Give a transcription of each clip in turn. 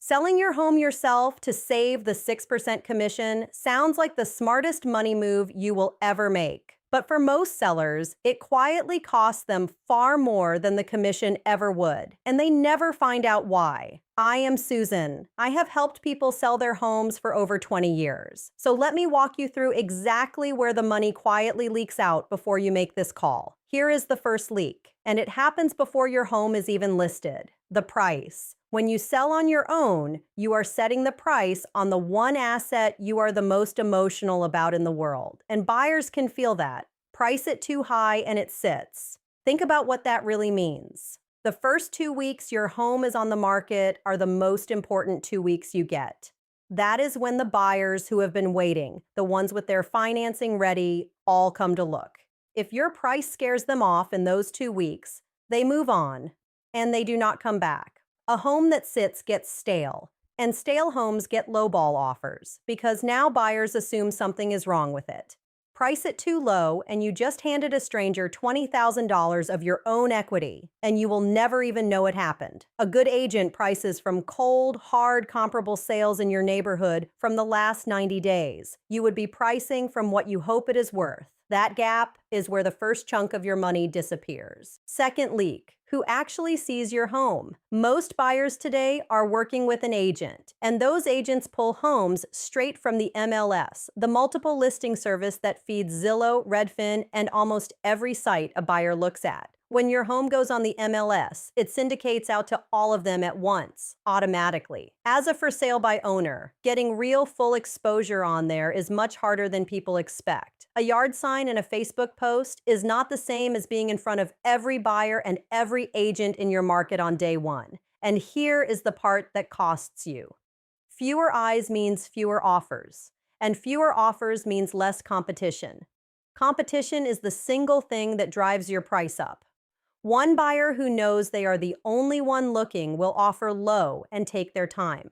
Selling your home yourself to save the 6% commission sounds like the smartest money move you will ever make. But for most sellers, it quietly costs them far more than the commission ever would, and they never find out why. I am Susan. I have helped people sell their homes for over 20 years. So let me walk you through exactly where the money quietly leaks out before you make this call. Here is the first leak, and it happens before your home is even listed: the price. When you sell on your own, you are setting the price on the one asset you are the most emotional about in the world. And buyers can feel that. Price it too high and it sits. Think about what that really means. The first 2 weeks your home is on the market are the most important 2 weeks you get. That is when the buyers who have been waiting, the ones with their financing ready, all come to look. If your price scares them off in those 2 weeks, they move on and they do not come back. A home that sits gets stale, and stale homes get lowball offers because now buyers assume something is wrong with it. Price it too low, and you just handed a stranger $20,000 of your own equity, and you will never even know it happened. A good agent prices from cold, hard, comparable sales in your neighborhood from the last 90 days. You would be pricing from what you hope it is worth. That gap is where the first chunk of your money disappears. Second leak: who actually sees your home? Most buyers today are working with an agent, and those agents pull homes straight from the MLS, the multiple listing service that feeds Zillow, Redfin, and almost every site a buyer looks at. When your home goes on the MLS, it syndicates out to all of them at once, automatically. As a for sale by owner, getting real full exposure on there is much harder than people expect. A yard sign and a Facebook post is not the same as being in front of every buyer and every agent in your market on day one. And here is the part that costs you. Fewer eyes means fewer offers, and fewer offers means less competition. Competition is the single thing that drives your price up. One buyer who knows they are the only one looking will offer low and take their time.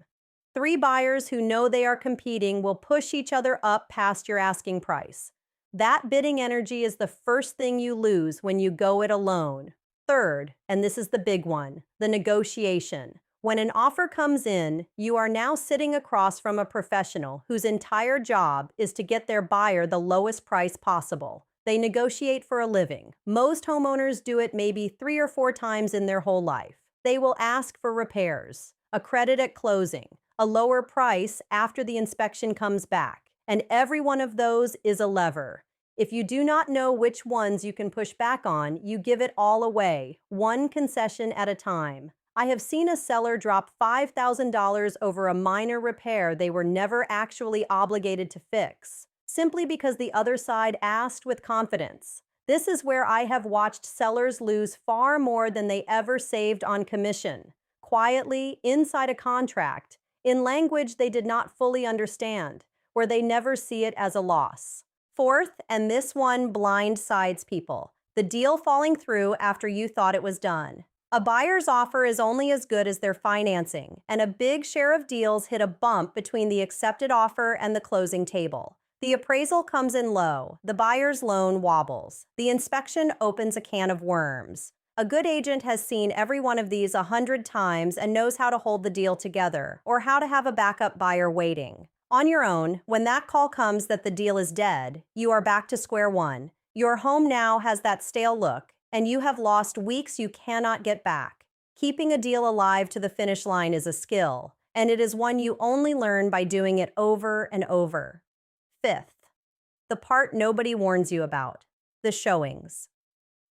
3 buyers who know they are competing will push each other up past your asking price. That bidding energy is the first thing you lose when you go it alone. Third, and this is the big one, the negotiation. When an offer comes in, you are now sitting across from a professional whose entire job is to get their buyer the lowest price possible. They negotiate for a living. Most homeowners do it maybe 3 or 4 times in their whole life. They will ask for repairs, a credit at closing, a lower price after the inspection comes back, and every one of those is a lever. If you do not know which ones you can push back on, you give it all away, one concession at a time. I have seen a seller drop $5,000 over a minor repair they were never actually obligated to fix, simply because the other side asked with confidence. This is where I have watched sellers lose far more than they ever saved on commission, quietly, inside a contract, in language they did not fully understand, where they never see it as a loss. Fourth, and this one blindsides people, the deal falling through after you thought it was done. A buyer's offer is only as good as their financing, and a big share of deals hit a bump between the accepted offer and the closing table. The appraisal comes in low, the buyer's loan wobbles, the inspection opens a can of worms. A good agent has seen every one of these 100 times and knows how to hold the deal together, or how to have a backup buyer waiting. On your own, when that call comes that the deal is dead, you are back to square one. Your home now has that stale look, and you have lost weeks you cannot get back. Keeping a deal alive to the finish line is a skill, and it is one you only learn by doing it over and over. Fifth, the part nobody warns you about, the showings.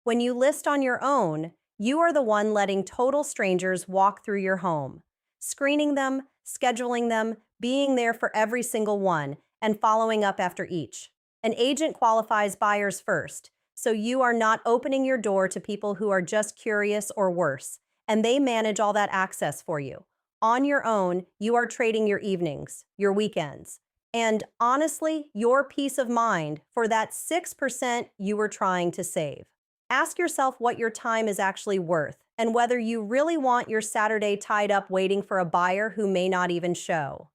When you list on your own, you are the one letting total strangers walk through your home, screening them, scheduling them, being there for every single one, and following up after each. An agent qualifies buyers first, so you are not opening your door to people who are just curious or worse, and they manage all that access for you. On your own, you are trading your evenings, your weekends, and honestly, your peace of mind for that 6% you were trying to save. Ask yourself what your time is actually worth and whether you really want your Saturday tied up waiting for a buyer who may not even show.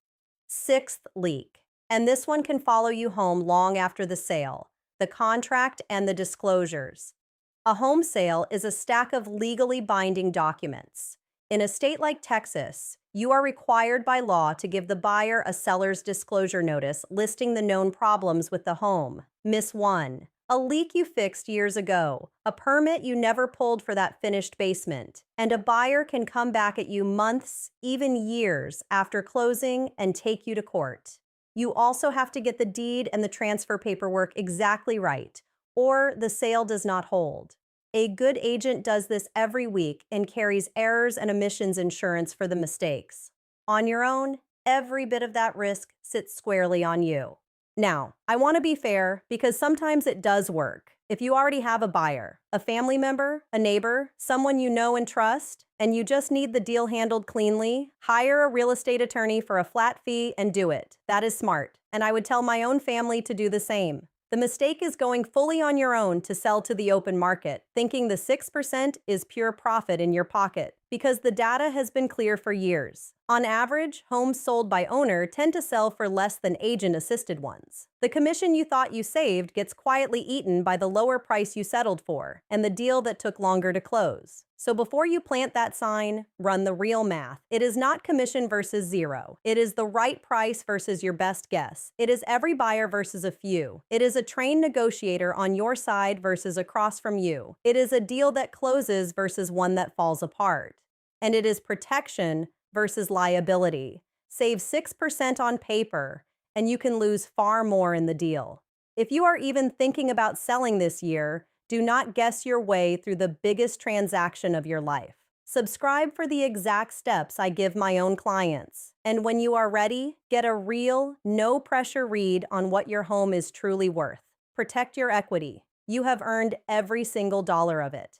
Sixth leak, and this one can follow you home long after the sale, the contract and the disclosures. A home sale is a stack of legally binding documents. In a state like Texas, you are required by law to give the buyer a seller's disclosure notice listing the known problems with the home. Miss 1. A leak you fixed years ago, a permit you never pulled for that finished basement, and a buyer can come back at you months, even years, after closing and take you to court. You also have to get the deed and the transfer paperwork exactly right, or the sale does not hold. A good agent does this every week and carries errors and omissions insurance for the mistakes. On your own, every bit of that risk sits squarely on you. Now, I want to be fair because sometimes it does work. If you already have a buyer, a family member, a neighbor, someone you know and trust, and you just need the deal handled cleanly, hire a real estate attorney for a flat fee and do it. That is smart, and I would tell my own family to do the same. The mistake is going fully on your own to sell to the open market, thinking the 6% is pure profit in your pocket, because the data has been clear for years. On average, homes sold by owner tend to sell for less than agent-assisted ones. The commission you thought you saved gets quietly eaten by the lower price you settled for and the deal that took longer to close. So before you plant that sign, run the real math. It is not commission versus zero. It is the right price versus your best guess. It is every buyer versus a few. It is a trained negotiator on your side versus across from you. It is a deal that closes versus one that falls apart. And it is protection versus liability. Save 6% on paper, and you can lose far more in the deal. If you are even thinking about selling this year, do not guess your way through the biggest transaction of your life. Subscribe for the exact steps I give my own clients. And when you are ready, get a real, no-pressure read on what your home is truly worth. Protect your equity. You have earned every single dollar of it.